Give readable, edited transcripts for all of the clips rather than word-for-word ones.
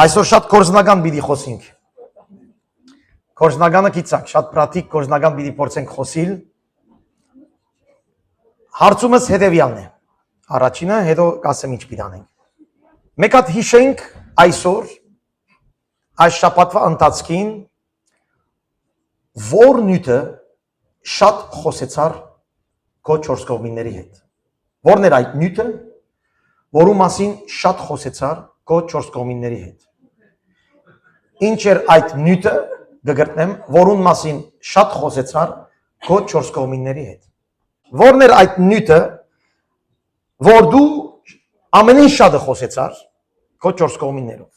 Այսօր շատ կորզնական պիտի խոսենք։ Կորզնականը գիտակ, շատ պրատիկ կորզնական պիտի փորձենք խոսիլ։ Հարցումս հետևյալն է։ Առաջինը, հետո կասեմ ինչ պիտի անենք։ Մեկ հատ հիշենք այսօր այս շաբաթվա ընթացքին որ նյութը շատ խոսեցար քո 4 կողմիների հետ։ Որն էր այդ նյութը, որու մասին շատ խոսեցար քո 4 կողմիների հետ։ Ինչ էր այդ նյութը, կգտնեմ, որուն մասին շատ խոսեցար քո 4 կողմիների հետ։ Որն էր այդ նյութը, որ դու ամենին շատը խոսեցար քո 4 կողմիներով։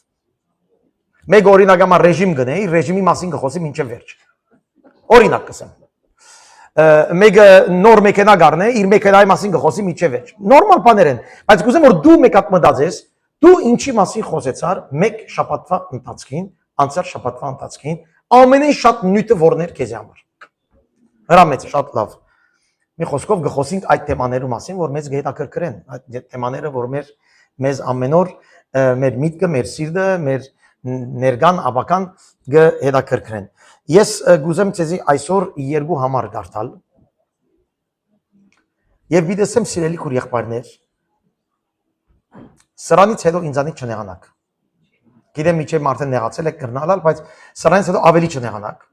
Մեկ օրինակամա ռեժիմ գնեի, ռեժիմի մասին կխոսի մինչև վերջ։ Օրինակ կսեմ։ Մեկը նոր մեքենա գարնե, իր մեքենայի մասին կխոսի մինչև վերջ։ Նորմալ բաներ են, բայց կուզեմ որ դու մեկ հատ մտածես, դու ինչի մասին խոսեցար մեկ շաբաթվա ընթացքին, անցյալ շաբաթվա ընթացքին, ամենին շատ նյութը որն էր քեզ համար։ Հրամեց շատ լավ։ Մի խոսքով կխոսենք այդ թեմաների մասին, որ մեզ կհետաքրքրեն, այդ թեմաները, որ մեզ ամեն օր մեր միտքը, մեր սիրտը, մեր ներգան, աբական կհետաքրքրեն։ Ես գուզեմ ցեզի այսօր երկու համար դարձալ։ Եվ բիդեսեմ սիրելի քուր եղբայրներ, սրանից հետո ինձանից չնեղանաք։ Գիտեմ միջև մարդեն նեղացել եք կրնալալ, բայց սրանից հետո ավելի չնեղանաք։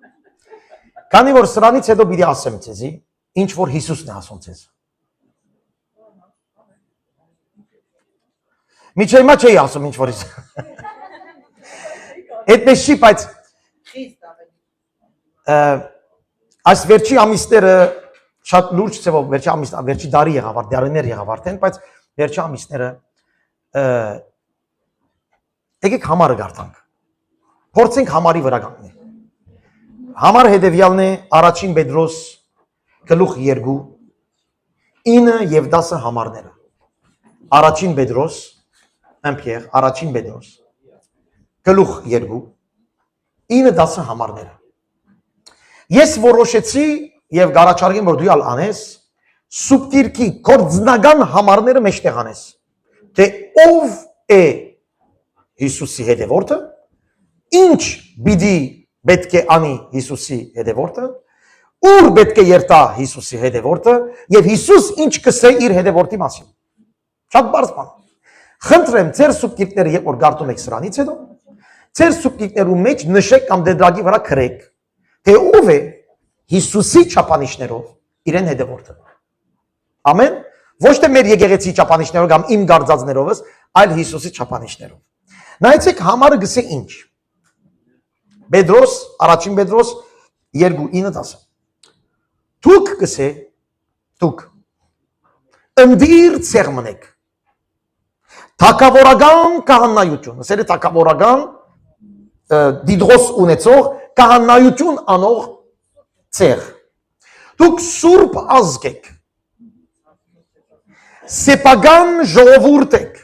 Քանի որ սրանից հետո պիտի ասեմ ցեզի, ինչ որ Հիսուսն է ասում ցեզ։ Միջև հիմա չի ասում ինչ որ Հիսուս։ Այդպես չի, բայց այս վերջի ամիսները շատ լուրջ ծավալ վերջի դարի եղավ, դարիներ եղավ արդեն, բայց վերջի ամիսները եկեք համարը գարտանք։ Փորձենք համարի վրա կանգնել։ Համար հետևյալն է առաջին Պետրոս գլուխ 2 9 եւ 10 համարները։ Առաջին Պետրոս Ամփիեղ, առաջին Պետրոս գլուխ 2 9-10 համարները։ Ես որոշեցի եւ գարաչարգեմ որ դու ալ անես սուբտիրքի կորձնական համարները մեջտեղ անես թե ով է Հիսուսի հետևորդը ինչ պիտի պետք է անի Հիսուսի հետևորդը ուր պետք է երթա Հիսուսի հետևորդը եւ Հիսուս ինչ կսե իր հետևորդի մասին շատ բարձ բան խնդրեմ ձեր սուբտիրքները երբ որ գարտում եք սրանից հետո ձեր սուբտիրքներու մեջ նշեք կամ դեդրագի վրա քրեք թե ով է Հիսուսի չափանիշներով իրեն հետևորդը։ Ամեն, ոչ թե մեր եկեղեցի չափանիշներով կամ իմ գարձածներովս, այլ Հիսուսի չափանիշներով։ Նայեցեք համարը գսե ինչ։ Պետրոս, առաջին Պետրոս 2:9-10։ Դուք գսե, դուք ընդիր ցեղմնեք։ Թակավորական կահանայություն, ասել է թակավորական դիդրոս ունեցող կահանայություն անող ցեղ։ Դուք սուրբ ազգ եք։ Սեփական ժողովուրդ եք։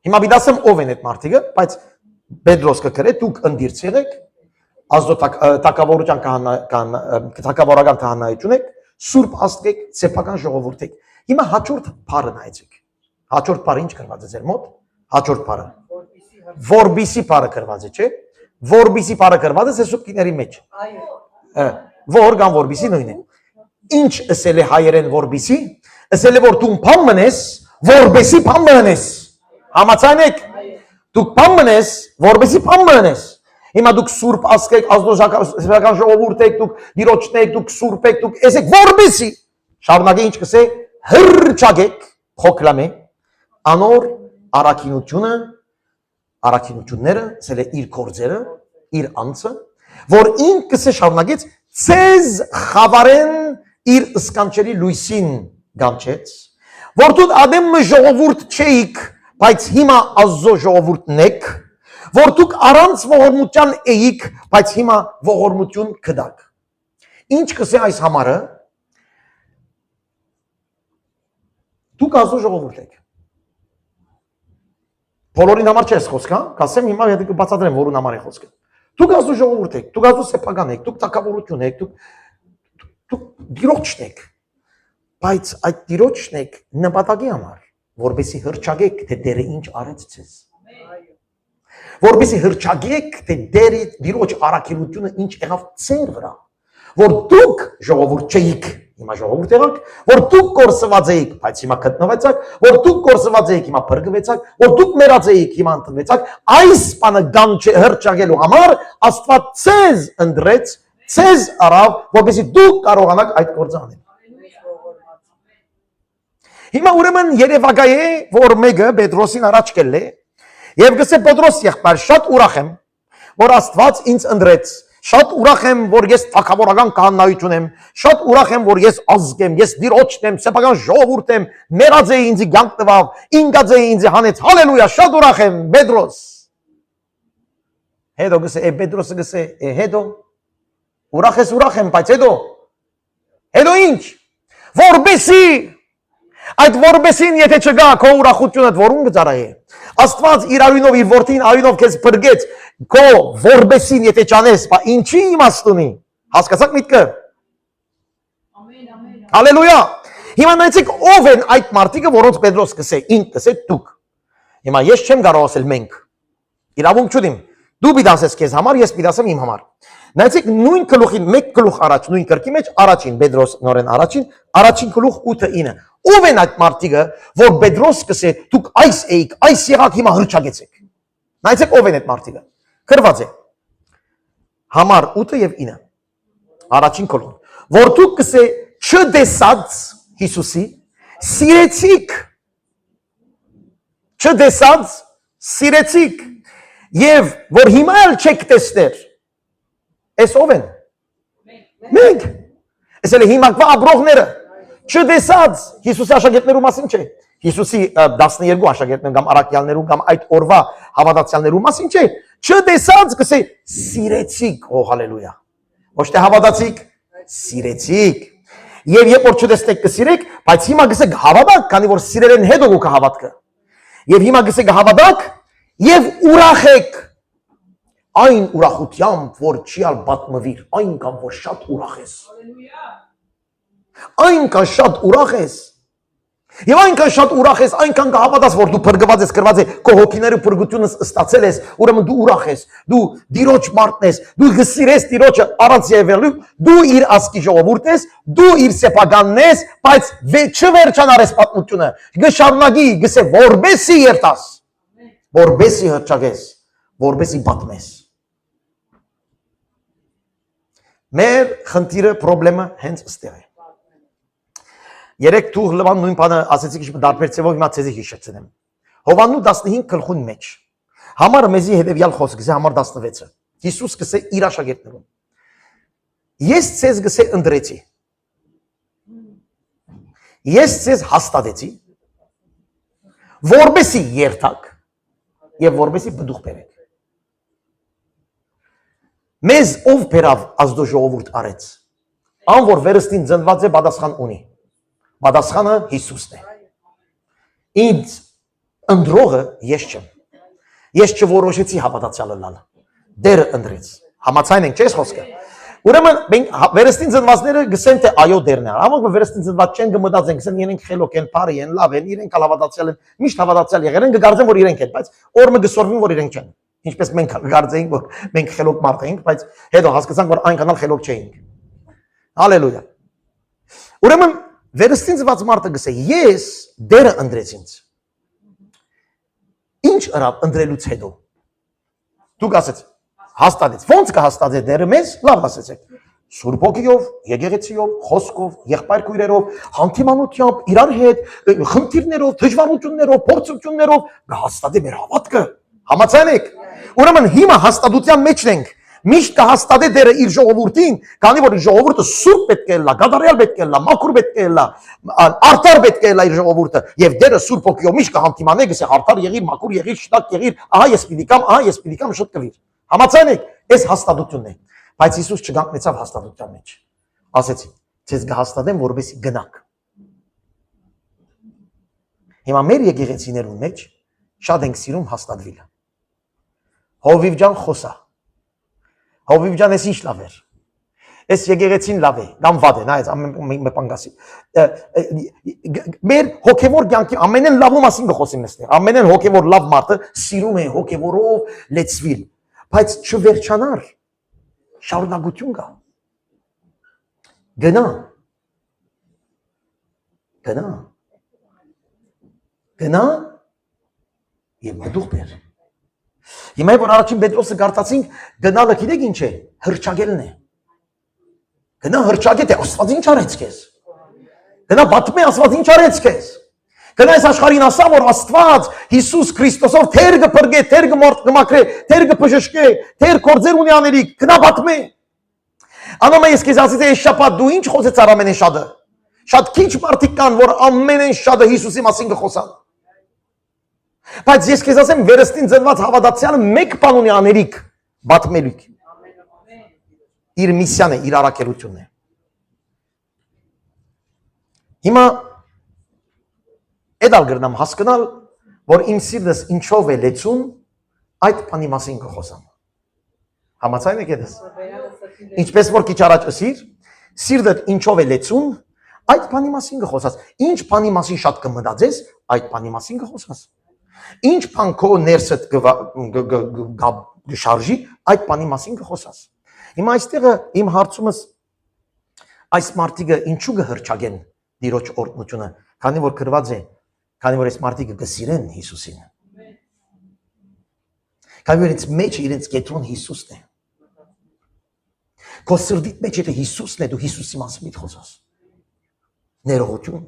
Հիմա բիդասեմ ով են այդ մարդիկը, բայց Պետրոս կգրե դուք ընդիր ցեղ եք, ազգ թակավորական կահանայություն եք, սուրբ ազգ եք, սեփական ժողովուրդ եք։ Հիմա հաջորդ բառը նայեցեք։ Հաջորդ բառը ինչ գրված է ձեր մոտ։ Հաջորդ բառը որբիսի բառը գրված է, չէ՞։ Որբիսի բառը գրված է սուբտիկների մեջ։ Այո։ Որ կամ որբիսի նույնն է։ Ինչ ասել է հայերեն որբիսի։ Ասել է որ դու բան մնես, որբեսի բան մնես։ Համաձայն եք։ Դուք բան մնես, որբեսի բան մնես։ Հիմա դուք սուրբ ազգ եք, ազգական ժողովուրդ եք, դուք դիրոջն եք, դուք սուրբ եք, դուք եսեք որբիսի։ Շարունակե ինչ կսե հրճագեք, խոքլամե անոր առաքինությունը առաքինությունները, ասել է իր կորձերը, իր անձը, որ ինքս է շարունակեց ցեզ խավարեն իր սկանչերի լույսին գանչեց, որ դու ադեմ ժողովուրդ չէիք, բայց հիմա ազո ժողովուրդն եք, որ դուք առանց ողորմության էիք, բայց հիմա ողորմություն կդաք։ Ինչ կսե այս համարը, դուք ազո ժողովուրդ եք։ Բոլորին համար չես խոսք, հա? Կասեմ հիմա եթե բացատրեմ որուն համար է խոսքը։ Դուք ազո ժողովուրդ եք, դուք ազո սեփական եք, դուք թակավորություն եք, դուք դիրոջն եք։ Բայց այդ դիրոջն եք նպատակի համար, որբեսի հրճագեք, թե դերը ինչ արեց ձեզ։ Որբեսի հրճագեք, թե դիրոջ առաքելությունը ինչ եղավ ձեր վրա, որ դուք ժողովուրդ չէիք, հիմա ժողովուրդ եղաք, որ դուք կորսված էիք, բայց հիմա գտնվեցաք, որ դուք կորսված էիք, հիմա փրկվեցաք, որ դուք մեռած էիք, հիմա ընդունվեցաք, այս բանը գան հրճագելու համար Աստված ձեզ ընտրեց, ձեզ արավ, որպեսզի դուք կարողանաք այդ գործը անել։ Հիմա ուրեմն երևակայ է, որ մեկը Պետրոսին առաջ կելե, եւ գսե Պետրոս եղբայր, շատ ուրախ եմ, որ Աստված ինձ ընտրեց, շատ ուրախ եմ, որ ես թագավորական քահանայություն եմ, շատ ուրախ եմ, որ ես ազգ եմ, ես դիրոջն եմ, սեփական ժողովուրդ եմ, մեռած էի ինձ կյանք տվավ, ինգած էի ինձ հանեց, հալելույա, շատ ուրախ եմ, Պետրոս։ Հետո գսե, Պետրոսը գսե, հետո ուրախ եմ, բայց հետո ինչ, որբեսի այդ որբեսին եթե չգա քո ուրախությունդ որում գծարայ Աստված իր արյունով իր որդին արյունով քեզ բրգեց քո որբեսին եթե չանես բա ինչի իմաստ ունի հասկացաք միտքը ամեն հալելույա հիմա նայեցեք ով են այդ մարդիկը որոնց Պետրոս կսե ինք կսե դուք հիմա ես չեմ կարող ասել մենք իրավունք չունիմ դու պիտի ասես քեզ համար ես պիտի ասեմ իմ համար նայեցեք նույն գլուխին մեկ գլուխ առաջ նույն կրկի մեջ առաջին Պետրոս նորեն առաջին գլուխ 8-9 ով են այդ մարդիկը որ Պետրոս կսե դուք այս էիք այս եղաք հիմա հրճագեցեք նայեցեք ով են այդ մարդիկը գրված է համար 8 եւ 9 առաջին կոլոն որ դուք կսե չդեսած Հիսուսի սիրեցիք եւ որ հիմա էլ չեք տեսներ Էս ով են մենք էս էլ հիմա կվա ապրողները չդեսած Հիսուսի աշակերտներու մասին չէ Հիսուսի 12 աշակերտներու կամ առաքյալներու կամ այդ օրվա հավատացյալներու մասին չէ չդեսած կսե սիրեցիք օ հալելույա ոչ թե հավատացիք սիրեցիք եւ երբ որ չտեսնեք կսիրեք բայց հիմա գսեք հավատաք քանի որ սիրելեն հետո ու կհավատքը եւ հիմա գսեք հավատաք եւ ուրախ եք այն ուրախությամբ որ չի պատմվիր այնքան որ շատ ուրախ ես այնքան շատ ուրախ ես եւ այնքան շատ ուրախ ես այնքան կհավատաս որ դու փրկված ես գրված է քո հոգիները փրկությունը ստացել ես ուրեմն դու ուրախ ես դու դիրոջ մարդն ես դու գսիրես դիրոջը առանց եվելու դու իր ասկի ժողովուրդ ես դու իր սեփականն ես բայց չվերջանարես պատմությունը գշարունակի գսե որբեսի երթաս որբեսի հրճագես որբեսի պատմես մեր խնդիրը պրոբլեմը հենց ստեղ է Երեք թուղ լվան նույն բանը ասեցիք ինչ դարբեր ծևով հիմա ցեզի հիշեցնեմ Հովաննու 15 գլխուն մեջ Համարը մեզի հետևյալ խոսք գսե համար 16-ը Հիսուս գսե իր աշակերտներուն Ես ցեզ գսե ընտրեցի Ես ցեզ հաստատեցի որբեսի երթակ եւ որբեսի բդուղ բերեք Մեզ ով բերավ ազդո ժողովուրդ արեց Ան որ վերստին ծնված է պատասխան ունի Պատասխանը Հիսուսն է Ինձ ընտրողը ես չեմ Ես չորոշեցի հավատացյալը լալ Դերը ընտրեց Համաձայն ենք չես խոսքը Ուրեմն մենք վերստին ծնվածները գսեն թե այո դերն է Ամոք վերստին ծնված չեն գմտածեն գսեն իրենք խելոք են բարի են լավ են իրենք հավատացյալ են միշտ հավատացյալ եղել են կգարձեն որ իրենք են բայց օրը գսորվին որ իրենք չեն Ինչպես մենք գարձեինք որ մենք խելոք մարդ ենք բայց հետո հասկացանք որ այնքան խելոք չէինք Հալելույա Ուրեմն վերստին ծնված մարդը գսե ես դերը ընտրեց ինձ Ինչ արավ ընտրելուց հետո Դուք ասեց հաստատեց ոնց կհաստատեց դերը մեզ լավ ասեցեք Սուրբ ոգիով եկեղեցիով խոսքով եղբայր քույրերով հանդիմանությամբ իրար հետ խնդիրներով դժվարություններով փորձություններով կհաստատի մեր հավատքը Համաձայն եք Ուրեմն հիմա հաստատության մեջն ենք Միշտ կհաստատե դերը իր ժողովուրդին Քանի որ իր ժողովուրդը սուրբ պետք է լա գադարյալ պետք է լա մաքուր պետք է լա արդար պետք է լա իր ժողովուրդը եւ դերը սուրբ ոգիով միշտ կհանդիմանե գսե արդար եղիր մաքուր եղիր շտակ եղիր ահա ես պիտի կամ շտկվիր Համաձայն եք այս հաստատությունն է բայց Հիսուս չգանքնեցավ հաստատության մեջ ասեցի ցեզ կհաստատեմ որովհետեւ գնաք Հիմա մեր եկեղեցիներուն մեջ շատ ենք սիրում հաստատվել Հովիվ ջան խոսա Հովիվ ջան ես ինչ լավ էր Այս եկեղեցին լավ է, կամ վատ է, նայած ամեն բանգասի։ Մեր հոգևոր կյանքի ամենեն լավը մասին կխոսեմ այստեղ։ Ամենեն հոգևոր լավ մարդը սիրում է հոգևորով լեցվիլ, բայց չվերջանար, շարունակություն կա։ Գնա եւ մտուղ բեր։ Հիմա որ առաջին Պետրոսը գարտացինք, գնալը գիտեք ինչ է, հրճագելն է։ Գնա հրճագետ է, Աստված ինչ արեց քեզ։ Գնա պատմի Աստված ինչ արեց քեզ։ Գնա այս աշխարհին ասա, որ Աստված Հիսուս Քրիստոսով թեր կփրկե, թեր կմաքրե, թեր կբժշկե, թեր կորձեր ունի անելիք, գնա պատմի։ Անոմը ես քեզ ասեցի, այս շաբաթ դու ինչ խոսեցար ամենեն շատը։ Շատ քիչ մարդիկ կան, որ ամենեն շատը Հիսուսի մասին կխոսան։ Բայց ես քեզ ասեմ, վերստին ծնված հավատացյալը մեկ բան ունի անելիք, պատմելիք։ Իր միսիան է, իր առաքելությունն է։ Հիմա Էդալ գրնամ հասկանալ, որ իմ սիրտս ինչով է լեցուն, այդ բանի մասին կխոսամ։ Համաձայն եք էդս։ Ինչպես որ քիչ առաջ ասիր, սիրտդ ինչով է լեցուն, այդ բանի մասին կխոսած։ Ինչ բանի մասին շատ կմտածես, այդ բանի մասին կխոսած։ Ինչ բան քո ներսդ կշարժի, այդ բանի մասին կխոսած։ Հիմա այստեղը իմ հարցումս այս մարդիկը ինչու կհրճագեն Տիրոջ օրհնությունը, քանի որ գրված է, քանի որ այս մարդիկը կսիրեն Հիսուսին։ Քանի որ ինձ մեջ իրենց կետրոն Հիսուսն է։ Քո սրտիդ մեջ եթե Հիսուսն է, դու Հիսուսի մասին մի խոսես։ Ներողություն։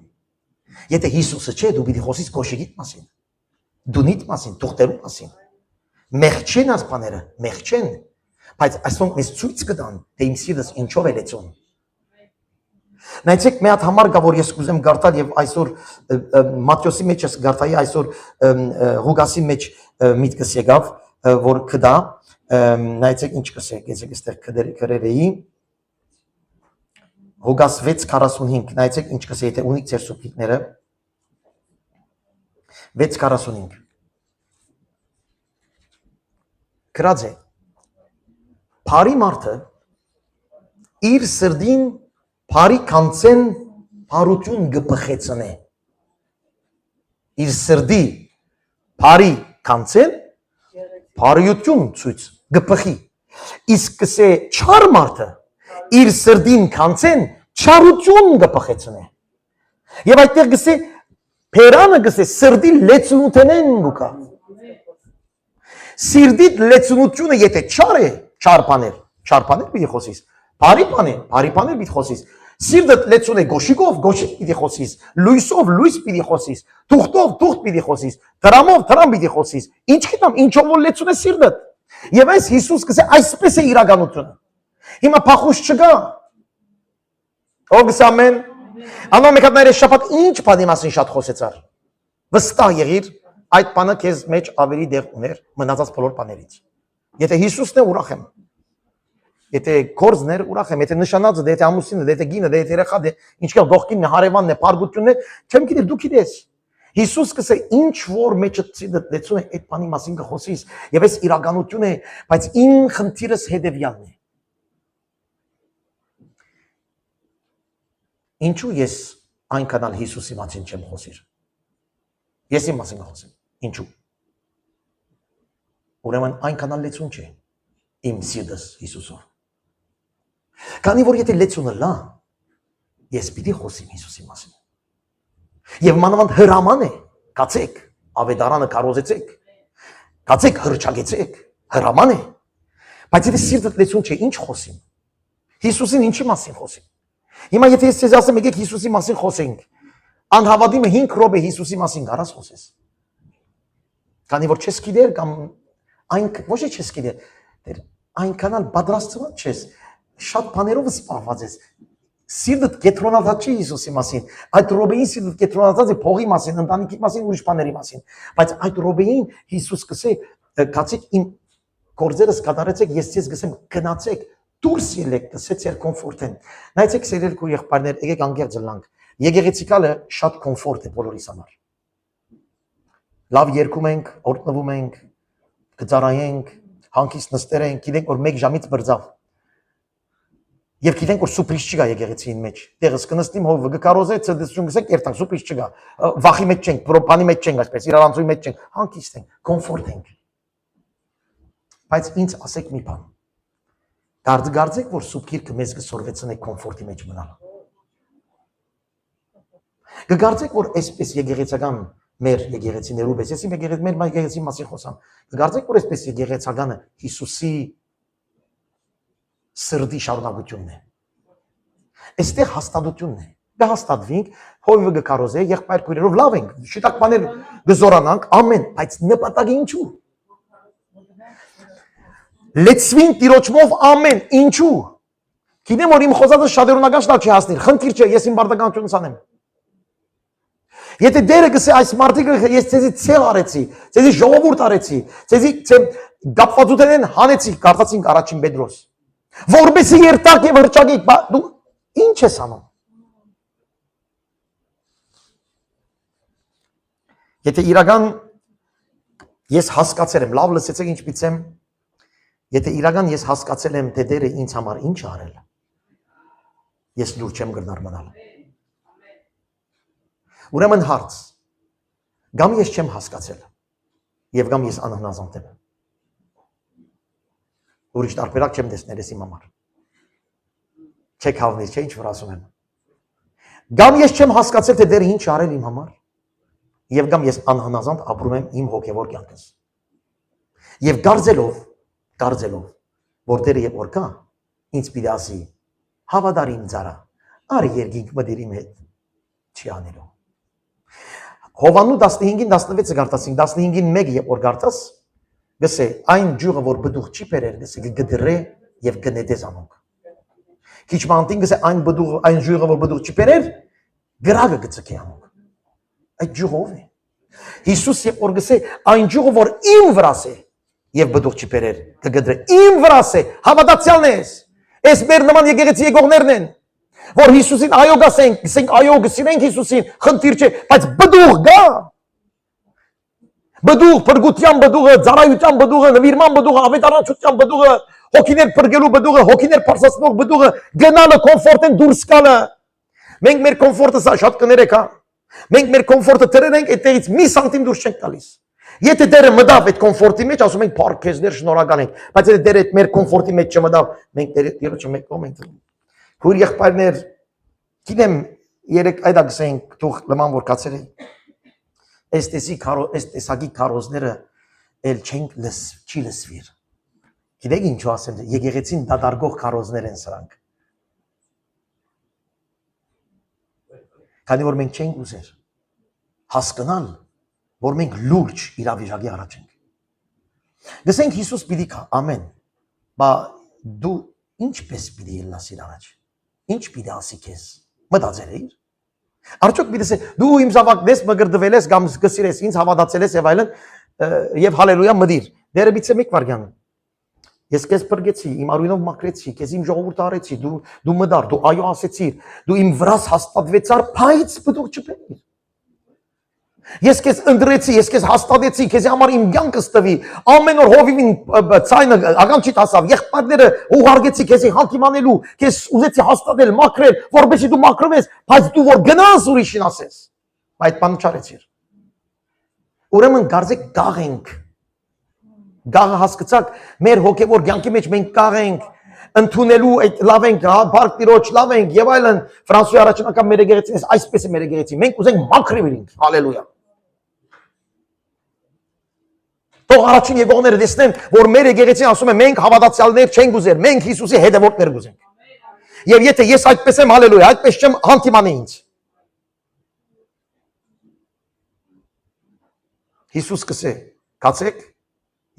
Եթե Հիսուսը չէ, դու պիտի խոսես կոշիկիդ մասին։ Դունիդ մասին, թուղթերու մասին։ Մեղք չեն այս բաները, մեղք չեն, բայց այսօր մեզ ցույց կտան, թե իմ սիրտս ինչով է լեցուն։ Նայեցեք մի հատ համար կա, որ ես կուզեմ գարտալ եւ այսօր Մատթեոսի մեջ ես գարտայի, այսօր Ղուկասի մեջ միտքս եկավ, որ կդա, նայեցեք ինչ կսեք, ես այստեղ գրել էի Ղուկաս 6:45, նայեցեք ինչ կսե, եթե ունիք ձեր սուբտիկները 6:45 գրած է Փարի մարդը իր սրդին Փարի կանցեն փարություն գպխեցնե իր սրդի Փարի կանցեն փարություն ցույց գպխի իսկ կսե չար մարդը իր սրդին կանցեն չարություն գպխեցնե եւ այդտեղ կսե Փերանը կսե սրդի լեցունութենեն գուկա Սիրդի լեցունությունը եթե չար է, չար բաներ պիտի խոսիս, բարի բաներ պիտի խոսիս, սիրդդ լեցուն է գոշիկով, գոշիկ պիտի խոսիս, լույսով, լույս պիտի խոսիս, թուղթով, թուղթ պիտի խոսիս, դրամով, դրամ պիտի խոսիս, ինչ գիտեմ, ինչով որ լեցուն է սիրդդ, եւ այս Հիսուս կսե այսպես է իրականությունը, հիմա փախուս չկա, ոգս ամեն, անոն մեկատներ է շապատ ինչ բանի մասին շատ խոսեցար, վստահ եղիր, այդ բանը քեզ մեջ ավելի դեղ ուներ մնացած բոլոր բաներից։ Եթե Հիսուսն է ուրախ եմ։ Եթե կորձն է ուրախ եմ, եթե նշանածը, եթե ամուսինը, եթե գինը, եթե երեխան, ինչքան գողքինն է, հարևանն է, պարգությունն է, չեմ գիտեր դու գիտես։ Հիսուս կսե ինչ որ մեջը ցիդդ լեցուն է այդ բանի մասին կխոսիս, եւ այս իրականություն է, բայց ին խնդիրս հետեւյալն է։ Ինչու ես այնքան Հիսուսի մասին չեմ խոսիր։ Ես իմ մասին խոսեմ։ Ինչու։ Ուրեմն այնքան լեցուն չէ իմ սիրտս Հիսուսով։ Քանի որ եթե լեցունը լա, ես պիտի խոսեմ Հիսուսի մասին։ Եվ մանավանդ հրաման է, կացեք, ավետարանը կարոզեցեք, կացեք հրճագեցեք, հրաման է։ Բայց եթե սիրտդ լեցուն չէ, ինչ խոսիմ։ Հիսուսին ինչի մասին խոսիմ։ Հիմա եթե ես ցեզ ասեմ, եկեք Հիսուսի մասին խոսենք, անհավատիմը 5 րոպե Հիսուսի մասին կարաս խոսես։ Քանի որ չես գիտեր կամ ոչ է չես գիտեր, այնքան պատրաստված չես, շատ բաներով սպառված ես։ Սիրտդ կետրոնացած չի Հիսուսի մասին, այդ րոպեին սիրտդ կետրոնացած է փողի մասին, ընտանիքի մասին, ուրիշ բաների մասին, բայց այդ րոպեին Հիսուս կսե, կացեք իմ գործերս կատարեցեք, ես ցեզ գսեմ գնացեք, դուրս ելեք, կսե ձեր կոմֆորտեն։ Նայեցեք սիրել քո եղբայրներ, եկեք անգերձ լանք։ Եկեղեցիկալը շատ կոմֆորտ է բոլորիս համար։ Լավ երգում ենք, օրտնվում ենք, կծարայենք, հանգիստ նստեր ենք, գիտենք որ 1 ժամից բրձավ։ Եվ գիտենք որ սուպրիչ չկա եկեղեցին մեջ։ Տեղս կնստիմ հովը գկարոզե ցդեսություն գսեք երթանք սուպրիչ չկա։ Վախի մեջ չենք, պրոպանի մեջ չենք, այսպես իրարանցուի մեջ չենք։ Հանգիստ ենք, կոմֆորտ ենք։ Բայց ինձ ասեք մի բան։ Գարձեք որ սուպ գիրքը մեզ կսորվեցնե կոմֆորտի մեջ մնալ։ Կգարձեք որ այսպես եկեղեցական մեր եկեղեցիներու պես, ես մեր եկեղեցի մասին խոսամ։ Կգարձեք որ այսպես եկեղեցականը Հիսուսի սրդի շարունակությունն է։ Այստեղ հաստատությունն է։ Կհաստատվենք, հովիվը կկարոզե, եղբայր քույրերով լավ ենք, շիտակ բաներ կզորանանք, ամեն, բայց նպատակը ինչու։ Լեցվին տիրոջմով ամեն, ինչու։ Գիտեմ որ իմ խոսածը շատերունական շտակ չի հասնիր, խնդիր չէ, ես իմ բարդականությունս անեմ։ Եթե դերը գսե այս մարդիկը ես ցեզի ցեղ արեցի, ցեզի ժողովուրդ արեցի, ցեզի գապվածութենեն հանեցի, կարծացինք առաջին Պետրոս։ Որբեսի երթակ եւ հրճագիկ, դու ինչ ես անում։ Եթե իրական ես հասկացել եմ, լավ լսեցեք ինչպես եմ, եթե իրական ես հասկացել եմ, թե դերը ինձ համար ինչ արել, ես լուր չեմ գրնար մնալ։ Ուրեմն հարց, գամ ես չեմ հասկացել եւ գամ ես անհնազանդ եմ։ Ուրիշ տարբերակ չեմ տեսնել ես իմ համար։ Չեք հավնի, չէ՞ ինչ որ ասում եմ։ Գամ ես չեմ հասկացել թե դերը ինչ արել իմ համար եւ գամ ես անհնազանդ ապրում եմ իմ հոգեվոր կյանքս։ Եվ գարձելով, որ դերը երբ որ կա, ինձ պիտի ասի, հավատարիմ ծառա, արի երկինք մտիր իմ հետ, չի անելու։ Հովանու 15-ին 16-ը գարտասին, 15-ին 1-ը երբ որ գարտաս, գսե այն ջուղը որ բդուղ չի բերեր, գսե գդրե եւ գնետես անոնք։ Քիչ մանտին գսե այն ջուղը որ բդուղ չի բերեր, գրագը գծկի անոնք։ Այդ ջուղը ով է։ Հիսուս երբ որ գսե այն ջուղը որ իմ վրաս է եւ բդուղ չի բերեր, կգդրե իմ վրաս է, հավատացյալն ես։ Այս մեր նման եկեղեցի եկողներն են։ Որ Հիսուսին այո գսենք այո գսինենք Հիսուսին, խնդիր չէ, բայց բդուղ գա։ Բդուղ, փրկության բդուղը, ծառայության բդուղը, նվիրման բդուղը, ավետարանչության բդուղը, հոգիներ փրկելու բդուղը, հոգիներ փարսացնող բդուղը, գնալը կոմֆորտեն դուրս գալը։ Մենք մեր կոմֆորտը սա շատ կներեք, հա։ Մենք մեր կոմֆորտը դրել ենք, այդտեղից մի սանտիմ դուրս չենք տալիս։ Եթե դերը մտավ այդ կոմֆորտի մեջ, ասում ենք փառքեզներ շնորհակալ ենք, բայց եթե դերը այդ մեր կոմֆորտի մեջ չմտավ, մենք Տիրոջը մեկ կողմ ենք դնում։ Քույր եղբայրներ, գիտեմ երեք այդա գսենք թող լման որ կացել է։ Այս տեսակի քարոզները էլ չենք չի լսվիր։ Գիտեք ինչու ասեմ, եկեղեցին դադարգող քարոզներ են սրանք։ Քանի որ մենք չենք ուզեր հասկանալ, որ մենք լուրջ իրավիճակի առաջ ենք։ Գսենք Հիսուս պիտի կա, ամեն, բա դու ինչպես պիտի ելնաս իր առաջ։ Ինչ պիտի ասի քեզ։ Մտածել էիր։ Արդյոք պիտի ասե դու իմ զավակնես մգրդվել ես կամ գսիրես ինձ հավատացել ես եւ այլն եւ հալելույա մդիր։ Դերը բիցե մեկ վարյան։ Ես քեզ բրգեցի, իմ արույնով մաքրեցի, քեզ իմ ժողովուրդ արեցի, դու մդար, դու այո ասեցիր, դու իմ վրաս հաստատվեցար, բայց բդուղ չբերիր։ Ես քեզ ընդրեցի, ես քեզ հաստատեցի, քեզ համար իմ կյանքս տվի, ամեն օր հովիվին ցայնը ականջիդ հասավ, եղբայրները ուղարկեցի քեզի հանդիմանելու, քեզ ուզեցի հաստատել, մաքրել, որովհետեւ դու մաքրվես, բայց դու որ գնաս ուրիշին ասես։ Այդ բանը չարեցիր։ Ուրեմն գարձեք գաղ ենք։ Գաղը հասկացաք, մեր հոգևոր կյանքի մեջ մենք գաղ ենք, ընդունելու այդ լավ ենք, բարք Տիրոջ լավ ենք եւ այլն, Ֆրանսիայի առաջնական մեր եկեղեցին այսպես է մեր եկեղեցին, մենք ուզենք մաքրել ենք, հալելույա։ Թող առաջին եկողները տեսնեն, որ մեր եկեղեցին ասում է մենք հավատացյալներ չենք ուզեր, մենք Հիսուսի հետևորդներ կուզենք։ Եվ եթե ես այդպես եմ, հալելույա, այդպես չեմ հանդիմանե ինձ։ Հիսուս կսե, կացեք,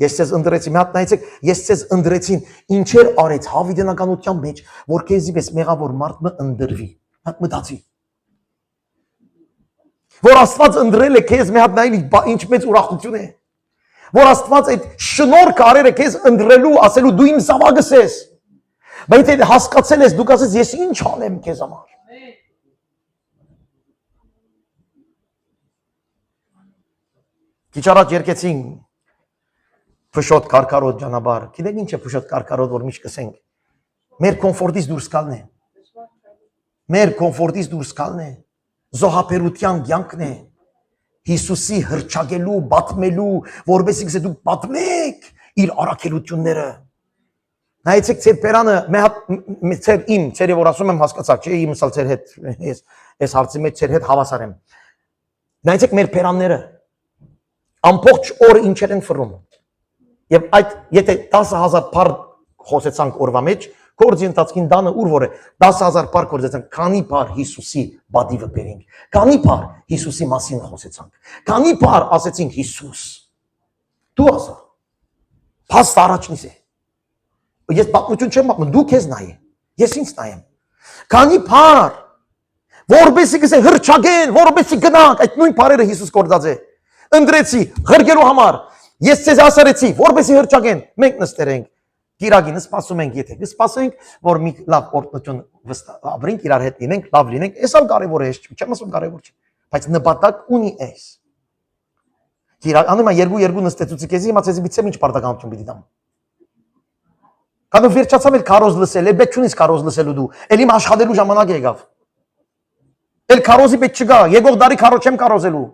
ես ձեզ ընդրեցի, մի հատ նայեցեք, ես ձեզ ընդրեցին, ինչեր արեց հավիտենականության մեջ, որ քեզի պես մեղավոր մարդը ընդրվի, հատ մտածի։ Որ Աստված ընդրել է քեզ, մի հատ նայելի, ինչ մեծ ուրախություն է։ Որ Աստված այդ շնորհքը արել է քեզ ընդրելու, ասելու դու իմ զավակս ես։ Բայց եթե հասկացել ես, դու կասես ես ինչ անեմ քեզ համար։ Քիչ առաջ երկեցին փշոտ կարկարոտ ճանապարհ։ Գիտեք ինչ է փշոտ կարկարոտ, որ միշտ կսենք։ Մեր կոմֆորտից դուրս գալն է։ Մեր կոմֆորտից դուրս գալն է։ Զոհաբերության կյանքն է։ Հիսուսի հրճագելու, պատմելու, որովհետեւ գսե դուք պատմեք իր առաքելությունները։ Նայեցեք ձեր բերանը, ձեր որ ասում եմ հասկացաք, չէ, իմ սալ ձեր հետ, ես հարցի մեջ ձեր հետ հավասար եմ։ Նայեցեք մեր բերանները, ամբողջ օր ինչեր են ֆռում։ Եվ այդ, եթե 10,000 բառ խոսեցանք օրվա մեջ, գործի ընթացքին դանը ուր որ է 10,000 բառ խոսեցանք, քանի բառ Հիսուսի բադիվը բերենք, քանի բառ Հիսուսի մասին խոսեցանք, քանի բառ ասեցինք Հիսուս։ Դու ասա։ Փաստ առաջնից է։ Ես պատմություն չեմ պատմում, դու քեզ նայ։ Ես ինձ նայեմ։ Քանի բառ որբեսի գսե հրճագեն, որբեսի գնանք, այդ նույն բառերը Հիսուս գործած է։ Ընդրեցի, ղրգելու համար։ Ես ցեզ ասարեցի, որբեսի հրճագեն, մենք նստեր ենք։ Գիրագին սպասում ենք, եթե կսպասենք, որ մի լավ օրտնություն ապրենք, իրար հետ լինենք, լավ լինենք, էս ալ կարևոր է, չեմ ասում կարևոր չէ, բայց նպատակ ունի էս։ Անում եմ երկու նստեցուցի քեզի, հիմա ցեզի բիցեմ ինչ պարտականություն պիտի դամ։ Կանո վերջացավ էլ քարոզ լսել, էլ պետք չունիս քարոզ լսելու դու, էլ իմ աշխատելու ժամանակ եկավ։ Էլ քարոզի պետք չգա, եկող դարի քարոզ չեմ քարոզելու։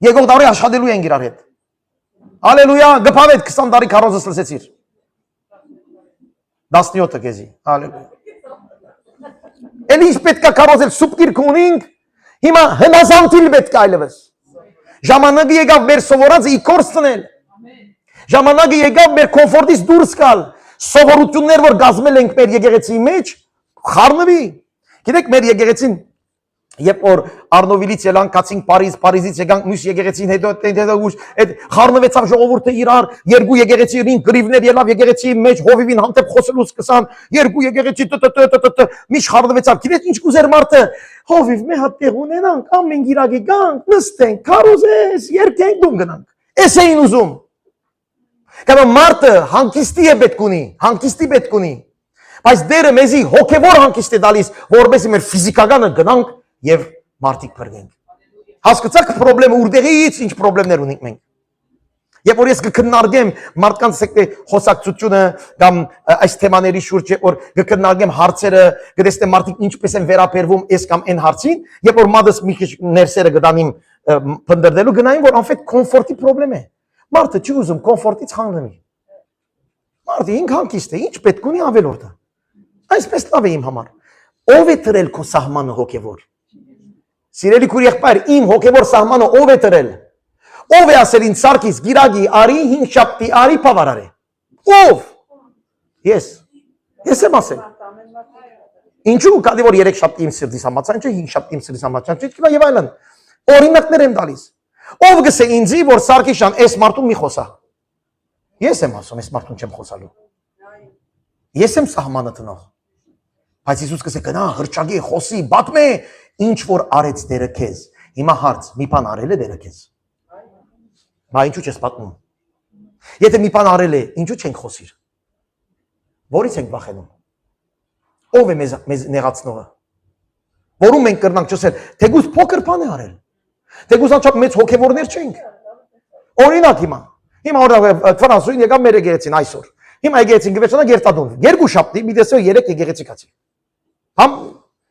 Եկող դարի աշխատելու ենք իրար հետ։ Հալելույա, գփավետ 20 տարի քարոզս լսեցիր։ 17-ը քեզի։ Հալելույա։ Էլ ինչ պետք է քարոզել սուպկիրք ունենք, հիմա հնազանդիլ պետք է այլևս։ Ժամանակը եկավ մեր սովորածը իքորս տնել։ Ժամանակը եկավ մեր կոմֆորտից դուրս գալ։ Սովորություններ, որ գազմել ենք մեր եկեղեցի մեջ, խառնվի։ Գիտեք, մեր եկեղեցին, երբ որ Արնովիլից ելանք, կացինք Փարիզից եկանք մյուս եկեղեցին, հետո այդ խառնվեցավ ժողովուրդը իրար, երկու եկեղեցիին գրիվներ ելավ եկեղեցի մեջ հովիվին հանդեպ խոսելու սկսան, երկու եկեղեցի միշտ խառնվեցավ։ Գիտեք ինչ կուզեր մարդը, հովիվ մի հատ տեղ ունենանք, ամեն գիրակի գանք, նստենք, քարոզես, երկենք դում գնանք։ Էս էին ուզում։ Կամ մարդը հանգիստի է պետք ունի, հանգիստի պետք ունի։ Բայց դերը մեզի հոգևոր հանգիստ է տալիս, որովհետեւ մեր ֆիզիկականը գնանք եւ մարդիկ փրկենք։ Հասկացաք խնդրեմը ուրդեղից ինչ խնդիրներ ունենք մենք։ Երբ որ ես կքննարկեմ մարդկանց խոսակցությունը կամ այս թեմաների շուրջ, երբ որ կքննարկեմ հարցերը, կտեսնեմ մարդիկ ինչպես են վերաբերվում այս կամ այն հարցին, երբ որ մադս մի քիչ ներսերը գտանիմ փնդրդելու գնային, որ անֆետ կոմֆորտի խնդրեմ է։ Մարդը չի ուզում կոմֆորտից խանգնվի։ Մարդը ինքն հանգիստ է, ինչ պետք ունի ավելորդը։ Այսպես լավ է իմ համար։ Ով է դրել քո սահմանը հոգևոր։ Սիրելի քույր եղբայր, իմ հոգևոր սահմանը ով է դրել։ Ով է ասել ինձ Սարգիս, Գիրագի, արի 5 շաբթի, արի բավարար է։ Ով։ Ես եմ ասել։ Ինչու՞ կադի որ 3 շաբթի իմ սրտից համաձայն չէ, 5 շաբթի իմ սրտից համաձայն չէ, եւ այլն։ Օրինակներ եմ տալիս։ Ով գսե ինձի, որ Սարգիսյան, այս մարդուն մի խոսա։ Ես եմ ասում, այս մարդուն չեմ խոսալու։ Ես եմ սահմանը տնող։ Բայց Հիսուս գսե գնա, հրճագի, խոսի, պատմե, ինչ որ արեց Տերը քեզ։ Հիմա հարց, մի բան արել է Տերը քեզ։ Բա ինչու չես պատմում։ Եթե մի բան արել է, ինչու չենք խոսիր։ Որից ենք վախենում։ Ով է մեզ նեղացնողը։ Որում մենք կրնանք չսել, թեկուզ փոքր բան է արել։ Թեկուզ անչափ մեծ հոգևորներ չենք։ Օրինակ հիմա օրինակ Ֆրանսուին եկավ մեր եկեղեցին այսօր։ Հիմա եկեղեցին գվերջանա Գերտադուն։ 2 շաբթի մի տեսո 3 եկեղեցի կացի։ Համ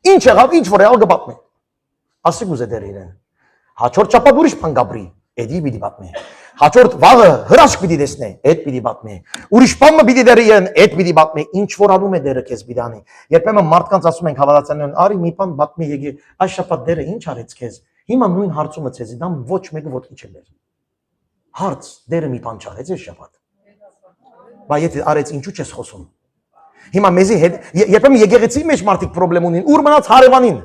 ինչ եղավ, ինչ որ եղավ գպատմե։ Ասի գուզե դեր իրեն։ Հաջորդ շաբաթ ուրիշ բան գաբրի, էդի պիտի պատմե։ Հաջորդ վաղը հրաշք պիտի տեսնե, էդ պիտի պատմե։ Ուրիշ բանը պիտի դերին, էդ պիտի պատմե։ Ինչ որ անում է դերը քեզ պիտի անի։ Երբեմն մարդկանց ասում ենք հավատացյալներն, արի մի բան պատմի եկի, այս շաբաթ դերը ինչ արեց քեզ։ Հիմա նույն հարցումը ցեզի դամ ոչ մեկը ոտնի չներ։ Հարց, դերը մի բան չարեց այս շաբաթ։ Բայց եթե արեց ինչու չես խոսում։ Հիմա մեզի հետ երբեմն եկեղեցի մեջ մարդիկ խնդրեմ ունին, ուր մնաց հարևանին։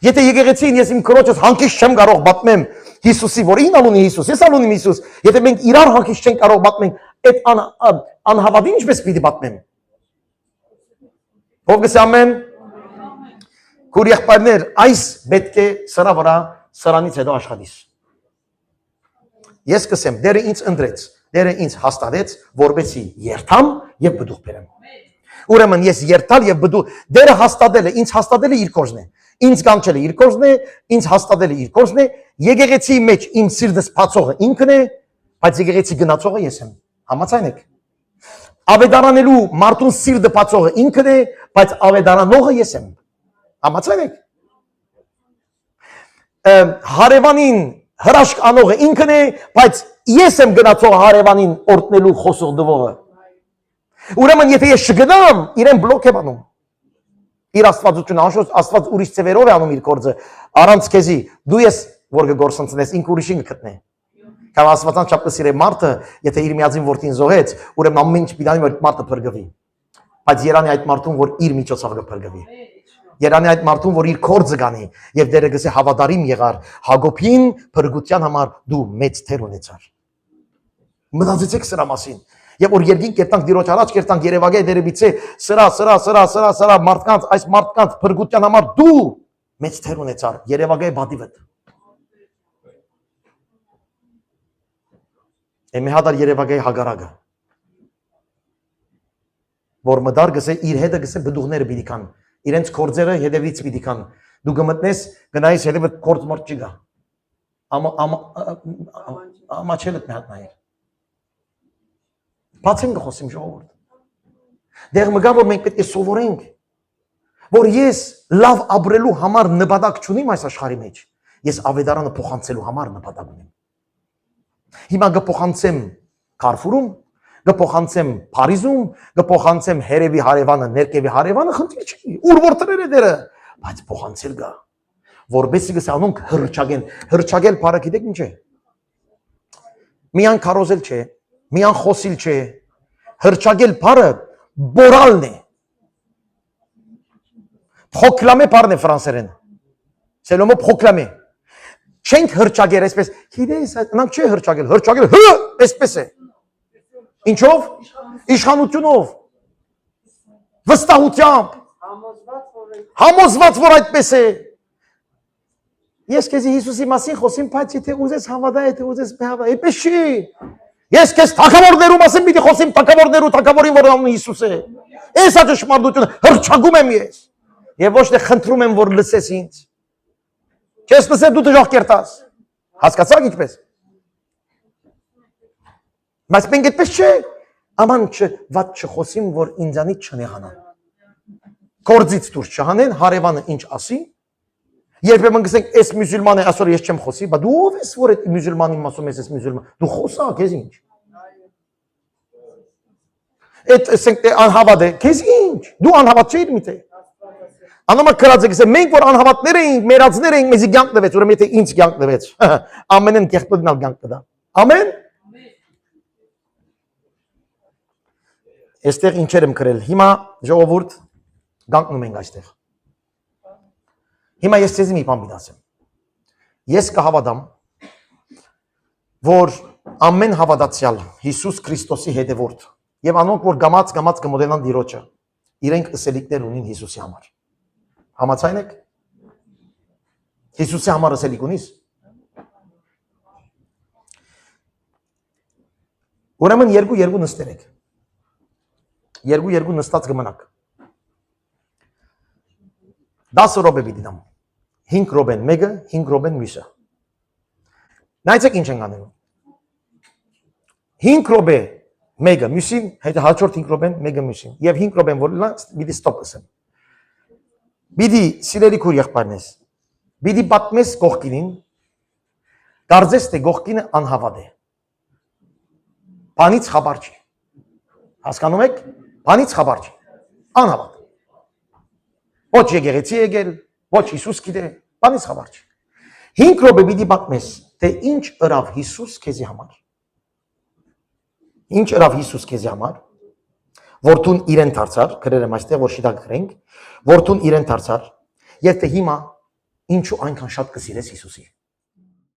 Եթե եկեղեցին ես իմ քրոջս հանկիստ չեմ կարող պատմեմ Հիսուսի, որ ինքն ունի Հիսուս, ես ունիմ Հիսուս, եթե մենք իրար հանկիստ չենք կարող պատմենք, այդ անհավատին ինչպես պիտի պատմեմ։ Ով գսե ամեն։ Քույր եղբայրներ, այս պետք է սրա վրա սրանից հետո աշխատիս։ Ես կսեմ, դերը ինձ ընտրեց, դերը ինձ հաստատեց, որպեսզի երթամ եւ բդուղ բերեմ։ Ուրեմն ես երթալ եւ բդուղ, դերը հաստատել է, ինձ հաստատել է իր կողմն է։ Ինձ կանչել է իր կողմն է, ինձ հաստատել է իր կողմն է, եկեղեցի մեջ իմ սիրտս փածողը ինքն է, բայց եկեղեցի գնացողը ես եմ։ Համաձայն եք։ Ավետարանելու մարդուն սիրտը բացողը ինքն է, բայց ավետարանողը ես եմ։ Համաձայն եք։ Հարևանին հրաշք անողը ինքն է, բայց ես եմ գնացող հարևանին օրտնելու խոսող դվողը։ Ուրեմն եթե ես չգնամ, իրեն բլոկ եմ անում։ Իր աստվածությունը անշուշտ աստված ուրիշ ծևերով է անում իր գործը, առանց քեզի դու ես որ գործընծնես, ինքը ուրիշին կգտնե։ Կամ աստվածան չափ սիրե մարդը, եթե իր միածին որդին զոհեց, ուրեմն ամեն ինչ պիտանի որ մարդը փրկվի։ Բայց Երանի այդ մարդուն, որ իր միջոցով կփրկվի։ Երանի այդ մարդուն, որ իր կորձը գանի, եւ դերը գսե հավատարիմ եղար, Հակոբին փրկության համար դու մեծ թեր ունեցար։ Մտածեցեք սրա մասին։ Եվ որ երկին կերտանք դիրոջ առաջ կերտանք Երևակայ դերևիցե սրա մարդկանց այս մարդկանց փրկության համար դու մեծ թեր ունեցար Երևակայ բադիվդ։ Էմեհադար Երևակայ հագարագը որ մդար գսե իր հետը գսե բդուղները պիտի կան իրենց կորձերը հետևից պիտի կան դու գմտնես գնայիս հետևը կորձ մորճ չգա ամաչելդ մի հատ նայր բացեն գխոսիմ ժողովուրդ դեղ մգա որ մենք պետք է սովորենք որ ես լավ ապրելու համար նպատակ չունիմ այս աշխարհի մեջ ես ավետարանը փոխանցելու համար նպատակ ունիմ հիմա կփոխանցեմ Քարֆուրում կփոխանցեմ Փարիզում կփոխանցեմ Հերևի հարևանը ներքևի հարևանը խնդիր չի ուր որտեղ է դերը բայց փոխանցել գա որբեսի գսանոնք հրճագել բարը գիտեք ինչ է միան քարոզել չէ միան խոսիլ չէ հրճագել բարը բորալն է proclamer parle ֆրանսերեն c'est le mot proclamer չենք հրճագել այսպես գիտես նրանք չի հրճագել հ այսպես է ինչով իշխանությունով վստահությամբ համոզված որ այդպես է ես քեզի Հիսուսի մասին խոսիմ բայց եթե ուզես հավատա եթե ուզես հավատա այդպես չի ես քեզ թակավորներու մասին պիտի խոսիմ թակավորին որ անունը Հիսուս է այս է ճշմարտությունը հրճագում եմ ես եւ ոչ թե խնդրում եմ որ լսես ինձ չես լսել դու դժոխք կերտաս հասկացաք ինչպես բայց մենք այդպես չէ աման ված չխոսիմ որ ինձանից չնեղանան կորձից դուրս չհանեն հարևանը ինչ ասի երբեմն գսենք այս մուսուլմանը այսօր ես չեմ խոսի բա դու ով ես որ այդ մուսուլմանին ասում ես այս մուսուլման դու խոսա քեզ ինչ այդ ասենք անհավատ է քեզ ինչ դու անհավատ չէիր միթե անոմա կրած է մենք որ անհավատներ էինք մերածներ էինք մեզի կյանք տվեց ուրեմն եթե ինձ կյանք տվեց ամենն կեղտոտնալ կյանք տա ամեն այստեղ ինչեր եմ գրել հիմա ժողովուրդ գանկնում ենք այստեղ հիմա ես ցեզի մի բան միտասեմ ես կհավատամ որ ամեն հավատացյալ Հիսուս Քրիստոսի հետևորդ եւ անոնք որ գամած կմոտենան Տիրոջը իրենք ըսելիքներ ունին Հիսուսի համար համաձայն եք Հիսուսի համար ըսելիք ունիս ուրեմն երկու նստեր եք երկու նստած կմնաք 10 րոպե պիտի դամ 5 րոպեն մեկը 5 րոպեն մյուսը նայեցեք ինչ են անելու 5 րոպե մեկը մյուսին հետո հաջորդ 5 րոպեն մեկը մյուսին եւ 5 րոպեն որ լա պիտի ստոպ ասեմ պիտի սիրելի քուր եղբայրնես պիտի պատմես գողքինին դարձես թե գողքինը անհավատ է բանից խաբար չի հասկանում եք բանից խաբար չի անհավատ ոչ եկեղեցի եկել ոչ Հիսուս գիտե բանից խաբար չի 5 րոպե պիտի պատմես թե ինչ ըրավ Հիսուս քեզի համար ինչ ըրավ Հիսուս քեզի համար որթուն իրեն դարձար գրել եմ այստեղ որ շիտակ գրենք որթուն իրեն դարձար եւ թե հիմա ինչու այնքան շատ կսիրես Հիսուսի